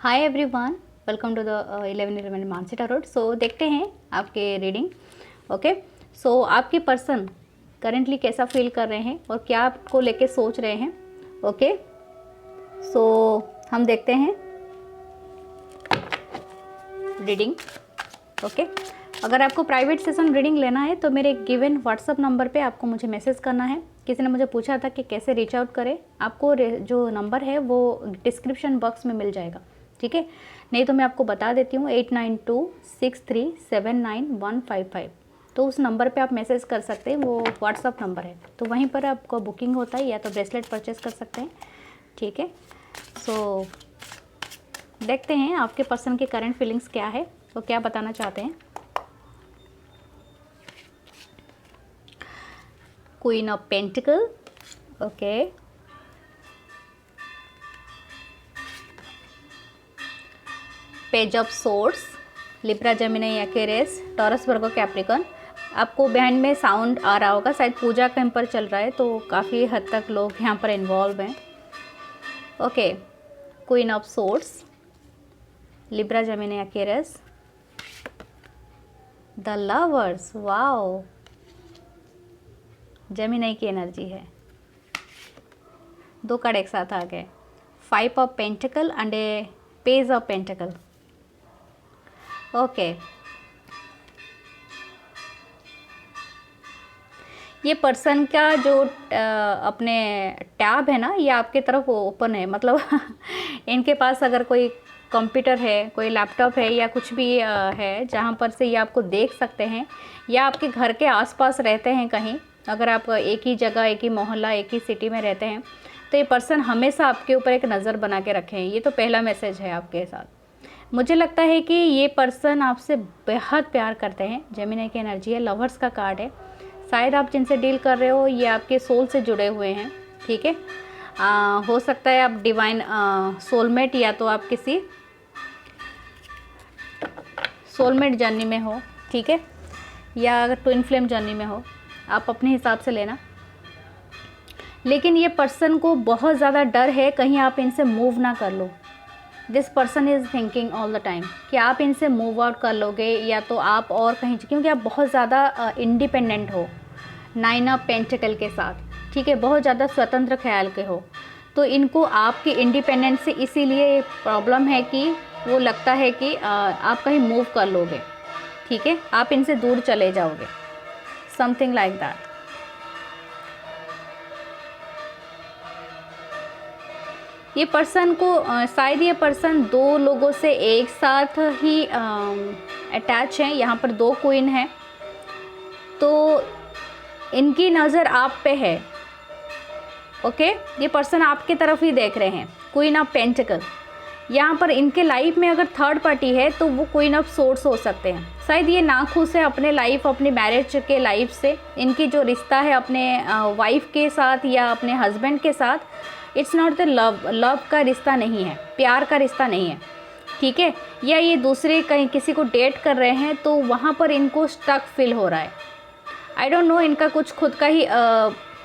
Hi everyone, welcome to the 11 Mansi tarot. So देखते हैं आपके रीडिंग। ओके, सो आपके पर्सन करेंटली कैसा फील कर रहे हैं और क्या आपको लेके सोच रहे हैं। ओके, सो हम देखते हैं रीडिंग। ओके, अगर आपको प्राइवेट सेशन रीडिंग लेना है तो मेरे गिवन व्हाट्सअप नंबर पे आपको मुझे मैसेज करना है। किसी ने मुझे पूछा था कि कैसे रीच आउट करें, आपको जो नंबर है वो डिस्क्रिप्शन बॉक्स में मिल जाएगा, ठीक है। नहीं तो मैं आपको बता देती हूँ 8926379155। तो उस नंबर पे आप मैसेज कर सकते हैं, वो व्हाट्सअप नंबर है। तो वहीं पर आपको बुकिंग होता है या तो ब्रेसलेट परचेस कर सकते हैं, ठीक है। सो देखते हैं आपके पर्सन की करंट फीलिंग्स क्या है, वो क्या बताना चाहते हैं। Queen of pentacle, okay, page of swords, Libra, Gemini, Aquarius, taurus, Virgo, Capricorn. आपको बिहाइंड में साउंड आ रहा होगा, शायद पूजा कैंप पर चल रहा है तो काफ़ी हद तक लोग यहाँ पर इन्वॉल्व हैं। Okay, queen of swords, Libra, Gemini, Aquarius, the lovers, wow, Gemini की एनर्जी है। दो कार्ड एक साथ आ गए, 5 of pentacle and A page of pentacle. Okay, ये पर्सन का जो अपने टैब है ना, ये आपके तरफ ओपन है। मतलब इनके पास अगर कोई कंप्यूटर है, कोई लैपटॉप है या कुछ भी है जहाँ पर से ये आपको देख सकते हैं, या आपके घर के आसपास रहते हैं कहीं, अगर आप एक ही जगह, एक ही मोहल्ला, एक ही सिटी में रहते हैं, तो ये पर्सन हमेशा आपके ऊपर एक नज़र बना के रखे हैं। ये तो पहला मैसेज है आपके साथ। मुझे लगता है कि ये पर्सन आपसे बेहद प्यार करते हैं। जेमिनी की एनर्जी है, लवर्स का कार्ड है। शायद आप जिनसे डील कर रहे हो ये आपके सोल से जुड़े हुए हैं, ठीक है। हो सकता है आप डिवाइन सोलमेट या तो आप किसी सोलमेट जर्नी में हो, ठीक है, या अगर ट्विन फ्लेम जर्नी में हो, आप अपने हिसाब से लेना। लेकिन ये पर्सन को बहुत ज़्यादा डर है कहीं आप इनसे मूव ना कर लो। This person is thinking all the time कि आप इनसे मूव आउट कर लोगे या तो आप और कहीं, क्योंकि आप बहुत ज़्यादा इंडिपेंडेंट हो 9 ऑफ पेंटिकल के साथ, ठीक है, बहुत ज़्यादा स्वतंत्र ख्याल के हो। तो इनको आपकी इंडिपेंडेंस से इसीलिए प्रॉब्लम है कि वो लगता है कि आप कहीं मूव कर लोगे, ठीक है, आप इनसे दूर चले जाओगे, समथिंग लाइक दैट। ये पर्सन को शायद ये पर्सन दो लोगों से एक साथ ही अटैच है। यहाँ पर 2 क्वीन है, तो इनकी नज़र आप पे है। ओके, ये पर्सन आपकी तरफ ही देख रहे हैं। क्वीन ऑफ पेंटिकल, यहाँ पर इनके लाइफ में अगर थर्ड पार्टी है तो वो क्वीन ऑफ सोर्ड्स हो सकते हैं। शायद ये नाखुश है अपने लाइफ, अपनी मैरिज के लाइफ से। इनकी जो रिश्ता है अपने वाइफ के साथ या अपने हस्बैंड के साथ, इट्स नॉट द लव का रिश्ता नहीं है, प्यार का रिश्ता नहीं है, ठीक है। या ये दूसरे कहीं किसी को डेट कर रहे हैं तो वहाँ पर इनको स्टक फील हो रहा है। आई डोंट नो, इनका कुछ खुद का ही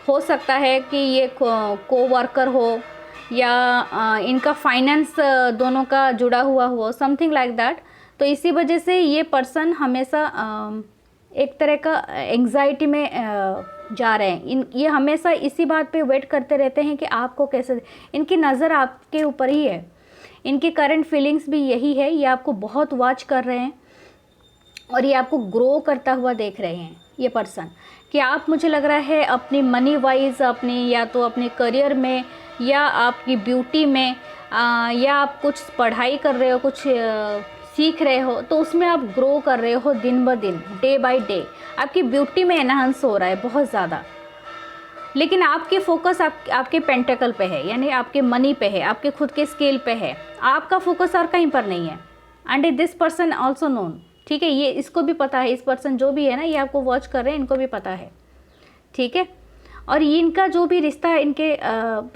हो सकता है कि ये को वर्कर हो या इनका फाइनेंस दोनों का जुड़ा हुआ हो, समथिंग लाइक दैट। तो इसी वजह से ये पर्सन हमेशा एक तरह का एंग्जाइटी में जा रहे हैं। ये हमेशा इसी बात पे वेट करते रहते हैं कि आपको कैसे, इनकी नज़र आपके ऊपर ही है। इनकी करंट फीलिंग्स भी यही है, ये आपको बहुत वॉच कर रहे हैं और ये आपको ग्रो करता हुआ देख रहे हैं ये पर्सन, कि आप, मुझे लग रहा है, अपनी मनी वाइज, अपनी या तो अपने करियर में या आपकी ब्यूटी में या आप कुछ पढ़ाई कर रहे हो, कुछ सीख रहे हो, तो उसमें आप ग्रो कर रहे हो दिन ब दिन, डे बाय डे। आपकी ब्यूटी में एनहांस हो रहा है बहुत ज़्यादा। लेकिन आपकी फोकस आपके पेंटिकल पे है, यानी आपके मनी पे है, आपके खुद के स्किल पे है। आपका फोकस और कहीं पर नहीं है। And this person also known, ठीक है, ये इसको भी पता है, इस पर्सन जो भी है ना, ये आपको वॉच कर रहे हैं, इनको भी पता है, ठीक है। और ये इनका जो भी रिश्ता है इनके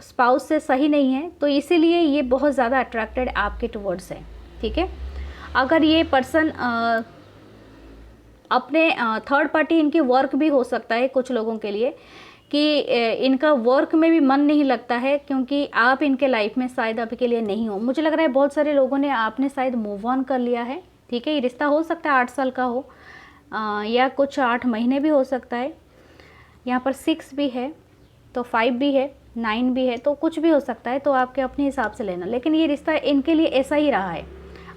स्पाउस से सही नहीं है, तो इसीलिए ये बहुत ज़्यादा अट्रैक्टेड आपके टुवर्ड्स है, ठीक है। अगर ये पर्सन अपने थर्ड पार्टी, इनकी वर्क भी हो सकता है कुछ लोगों के लिए, कि इनका वर्क में भी मन नहीं लगता है, क्योंकि आप इनके लाइफ में शायद अभी के लिए नहीं हो। मुझे लग रहा है बहुत सारे लोगों ने आपने शायद मूव ऑन कर लिया है। ठीक है, ये रिश्ता हो सकता है 8 साल का हो, या कुछ 8 महीने भी हो सकता है। यहाँ पर 6 भी है, तो 5 भी है, 9 भी है, तो कुछ भी हो सकता है, तो आपके अपने हिसाब से लेना। लेकिन ये रिश्ता इनके लिए ऐसा ही रहा है,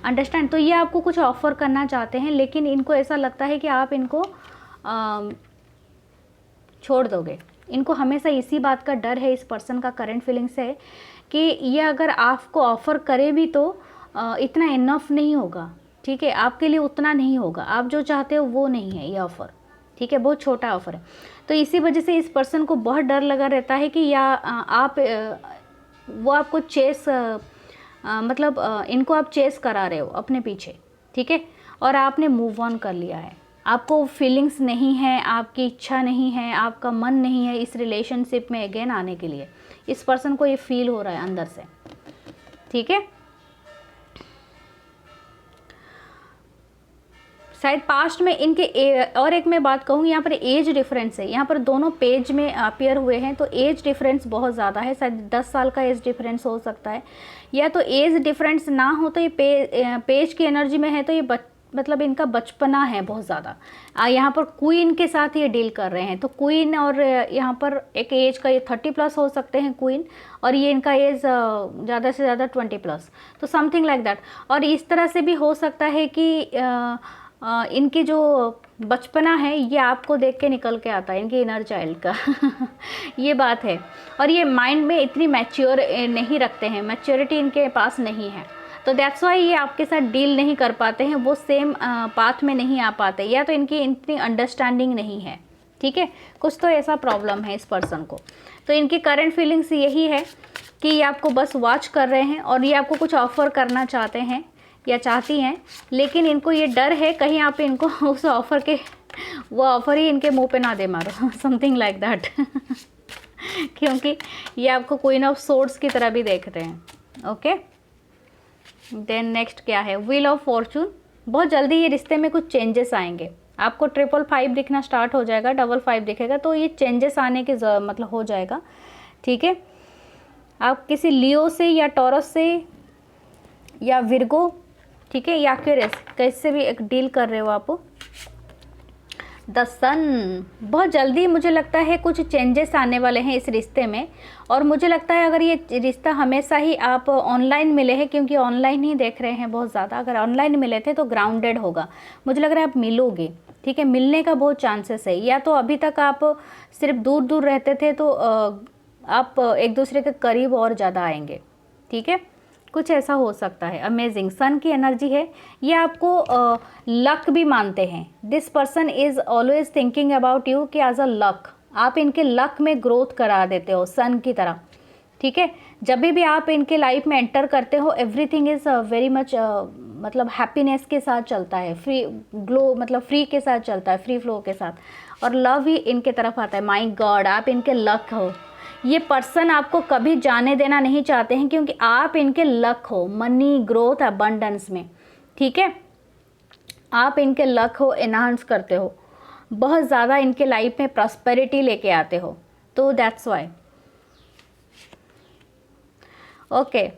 अंडरस्टैंड। तो ये आपको कुछ ऑफ़र करना चाहते हैं, लेकिन इनको ऐसा लगता है कि आप इनको छोड़ दोगे। इनको हमेशा इसी बात का डर है, इस पर्सन का करंट फीलिंग्स है कि ये अगर आपको ऑफ़र करे भी तो इतना इनफ नहीं होगा। ठीक है, आपके लिए उतना नहीं होगा, आप जो चाहते हो वो नहीं है ये ऑफ़र। ठीक है, बहुत छोटा ऑफ़र है। तो इसी वजह से इस पर्सन को बहुत डर लगा रहता है कि या आप वो आपको चेस मतलब इनको आप चेस करा रहे हो अपने पीछे। ठीक है, और आपने मूव ऑन कर लिया है, आपको फीलिंग्स नहीं है, आपकी इच्छा नहीं है, आपका मन नहीं है इस रिलेशनशिप में अगेन आने के लिए। इस पर्सन को ये फील हो रहा है अंदर से। ठीक है, शायद पास्ट में इनके और एक मैं बात कहूँ, यहाँ पर एज डिफरेंस है। यहाँ पर दोनों पेज में अपीयर हुए हैं, तो एज डिफरेंस बहुत ज़्यादा है। शायद 10 साल का एज डिफरेंस हो सकता है, या तो एज डिफरेंस ना हो तो ये पेज की एनर्जी में है, तो ये मतलब इनका बचपना है बहुत ज़्यादा। यहाँ पर क्वीन के साथ ये डील कर रहे हैं, तो क्वीन और यहाँ पर एक एज का ये 30+ हो सकते हैं क्वीन, और ये इनका एज ज़्यादा से ज़्यादा 20+, तो समथिंग लाइक दैट। और इस तरह से भी हो सकता है कि इनकी जो बचपना है ये आपको देख के निकल के आता है, इनके इनर चाइल्ड का ये बात है। और ये माइंड में इतनी मैच्योर नहीं रखते हैं, मैच्योरिटी इनके पास नहीं है, तो दैट्स वाई ये आपके साथ डील नहीं कर पाते हैं, वो सेम पाथ में नहीं आ पाते, या तो इनकी इतनी अंडरस्टैंडिंग नहीं है। ठीक है, कुछ तो ऐसा प्रॉब्लम है इस पर्सन को। तो इनकी करंट फीलिंग्स यही है कि ये आपको बस वॉच कर रहे हैं, और ये आपको कुछ ऑफ़र करना चाहते हैं या चाहती हैं, लेकिन इनको ये डर है कहीं आप इनको उस ऑफ़र के वो ऑफ़र ही इनके मुंह पे ना दे मारो, समथिंग लाइक दैट क्योंकि ये आपको क्वीन ऑफ सोर्ड्स की तरह भी देख रहे हैं। ओके, देन नेक्स्ट क्या है, व्हील ऑफ फॉर्चून। बहुत जल्दी ये रिश्ते में कुछ चेंजेस आएंगे, आपको 555 दिखना स्टार्ट हो जाएगा, 55 दिखेगा, तो ये चेंजेस आने के मतलब हो जाएगा। ठीक है, आप किसी लियो से या टॉरस से या विर्गो, ठीक है, या क्यूरियस कैसे भी एक डील कर रहे हो आप। द सन, बहुत जल्दी मुझे लगता है कुछ चेंजेस आने वाले हैं इस रिश्ते में। और मुझे लगता है अगर ये रिश्ता हमेशा ही आप ऑनलाइन मिले हैं, क्योंकि ऑनलाइन ही देख रहे हैं बहुत ज़्यादा, अगर ऑनलाइन मिले थे तो ग्राउंडेड होगा। मुझे लग रहा है आप मिलोगे। ठीक है, मिलने का बहुत चांसेस है, या तो अभी तक आप सिर्फ दूर दूर रहते थे, तो आप एक दूसरे के करीब और ज़्यादा आएंगे। ठीक है, कुछ ऐसा हो सकता है। अमेजिंग सन की एनर्जी है, ये आपको लक भी मानते हैं। This person is always thinking about you कि एज अ लक, आप इनके लक में ग्रोथ करा देते हो सन की तरह। ठीक है, जब भी आप इनके लाइफ में एंटर करते हो, एवरीथिंग इज़ वेरी मच मतलब हैप्पीनेस के साथ चलता है, फ्री ग्लो मतलब फ्री के साथ चलता है, फ्री फ्लो के साथ, और लव ही इनके तरफ आता है। माय गॉड, आप इनके लक हो। ये पर्सन आपको कभी जाने देना नहीं चाहते हैं, क्योंकि आप इनके लक हो, मनी, ग्रोथ, अबंडेंस में। ठीक है, आप इनके लक हो, एनहांस करते हो, बहुत ज़्यादा इनके लाइफ में प्रॉस्पेरिटी लेके आते हो, तो दैट्स वाई। ओके,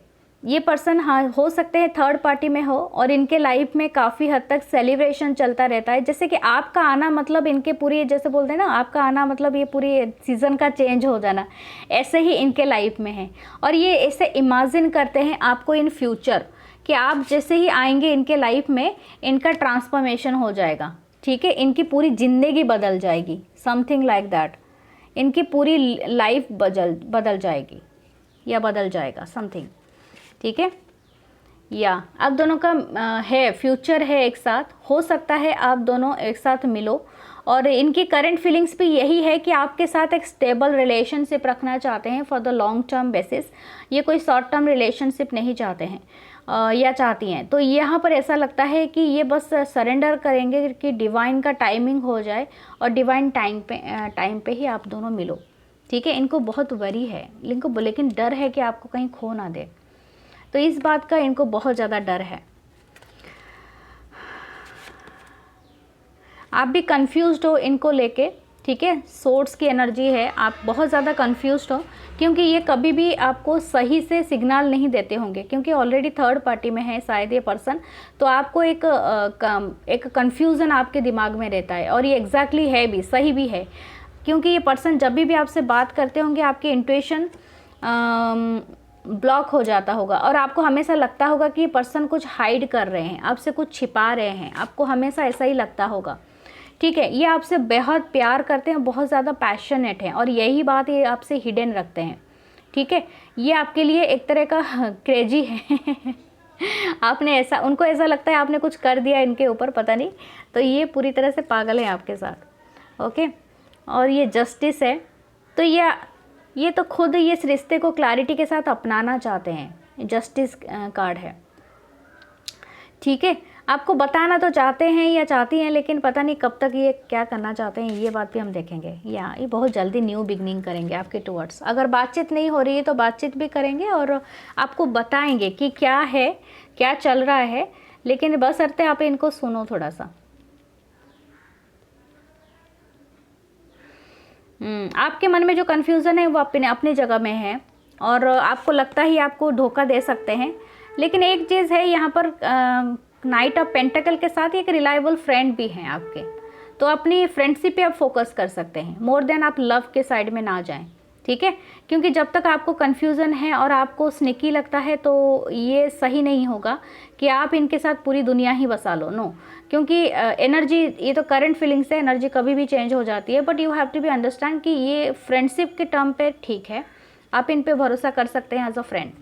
ये पर्सन हाँ हो सकते हैं थर्ड पार्टी में हो, और इनके लाइफ में काफ़ी हद तक सेलिब्रेशन चलता रहता है। जैसे कि आपका आना मतलब इनके पूरी, जैसे बोलते हैं ना, आपका आना मतलब ये पूरी सीज़न का चेंज हो जाना, ऐसे ही इनके लाइफ में है। और ये ऐसे इमेजिन करते हैं आपको इन फ्यूचर, कि आप जैसे ही आएंगे इनके लाइफ में इनका ट्रांसफॉर्मेशन हो जाएगा। ठीक है, इनकी पूरी ज़िंदगी बदल जाएगी, समथिंग लाइक दैट। इनकी पूरी लाइफ बदल जाएगी या बदल जाएगा समथिंग। ठीक है, या आप दोनों का है फ्यूचर है एक साथ, हो सकता है आप दोनों एक साथ मिलो। और इनकी करंट फीलिंग्स भी यही है कि आपके साथ एक स्टेबल रिलेशनशिप रखना चाहते हैं for the long term basis. ये कोई शॉर्ट टर्म रिलेशनशिप नहीं चाहते हैं या चाहती हैं। तो यहाँ पर ऐसा लगता है कि ये बस सरेंडर करेंगे कि डिवाइन का टाइमिंग हो जाए, और डिवाइन टाइम पे ही आप दोनों मिलो। ठीक है, इनको बहुत वरी है, इनको लेकिन डर है कि आपको कहीं खो ना दे, तो इस बात का इनको बहुत ज़्यादा डर है। आप भी कंफ्यूज्ड हो इनको लेके, ठीक है, सोर्स की एनर्जी है, आप बहुत ज़्यादा कंफ्यूज्ड हो क्योंकि ये कभी भी आपको सही से सिग्नल नहीं देते होंगे, क्योंकि ऑलरेडी थर्ड पार्टी में है शायद ये पर्सन, तो आपको एक कन्फ्यूज़न आपके दिमाग में रहता है, और ये एग्जैक्टली है भी, सही भी है, क्योंकि ये पर्सन जब भी आपसे बात करते होंगे आपकी इंट्यूशन ब्लॉक हो जाता होगा, और आपको हमेशा लगता होगा कि ये पर्सन कुछ हाइड कर रहे हैं, आपसे कुछ छिपा रहे हैं, आपको हमेशा ऐसा ही लगता होगा। ठीक है, ये आपसे बेहद प्यार करते हैं, बहुत ज़्यादा पैशनेट हैं, और यही बात ये आपसे हिडन रखते हैं। ठीक है, ये आपके लिए एक तरह का क्रेजी है आपने ऐसा, उनको ऐसा लगता है आपने कुछ कर दिया इनके ऊपर, पता नहीं, तो ये पूरी तरह से पागल है आपके साथ। ओके, और ये जस्टिस है, तो ये तो खुद ये इस रिश्ते को क्लैरिटी के साथ अपनाना चाहते हैं, जस्टिस कार्ड है। ठीक है, आपको बताना तो चाहते हैं या चाहती हैं, लेकिन पता नहीं कब तक ये क्या करना चाहते हैं, ये बात भी हम देखेंगे। ये बहुत जल्दी न्यू बिगनिंग करेंगे आपके टूवर्ड्स। अगर बातचीत नहीं हो रही है तो बातचीत भी करेंगे और आपको बताएंगे कि क्या है, क्या चल रहा है, लेकिन बशर्ते आप इनको सुनो थोड़ा सा। आपके मन में जो कन्फ्यूज़न है वो अपनी जगह में है, और आपको लगता ही आपको धोखा दे सकते हैं, लेकिन एक चीज़ है यहाँ पर, नाइट ऑफ पेंटिकल के साथ एक रिलायबल फ्रेंड भी हैं आपके, तो अपनी फ्रेंडशिप पे आप फोकस कर सकते हैं, मोर देन आप लव के साइड में ना जाएं। ठीक है, क्योंकि जब तक आपको कन्फ्यूज़न है और आपको स्निकी लगता है तो ये सही नहीं होगा कि आप इनके साथ पूरी दुनिया ही बसा लो, नो, क्योंकि एनर्जी, ये तो करंट फीलिंग्स है, एनर्जी कभी भी चेंज हो जाती है, but you have to be understand कि ये फ्रेंडशिप के टर्म पे ठीक है, आप इन पे भरोसा कर सकते हैं एज अ फ्रेंड।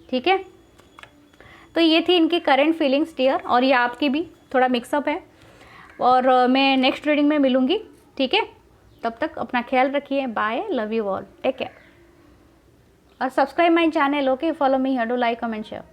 ठीक है, तो ये थी इनकी करंट फीलिंग्स डियर, और ये आपकी भी थोड़ा मिक्सअप है, और मैं नेक्स्ट रीडिंग में मिलूँगी। ठीक है, तब तक अपना ख्याल रखिए, bye, love you all, take care, और subscribe my channel. Okay, follow me here, do like, comment, share.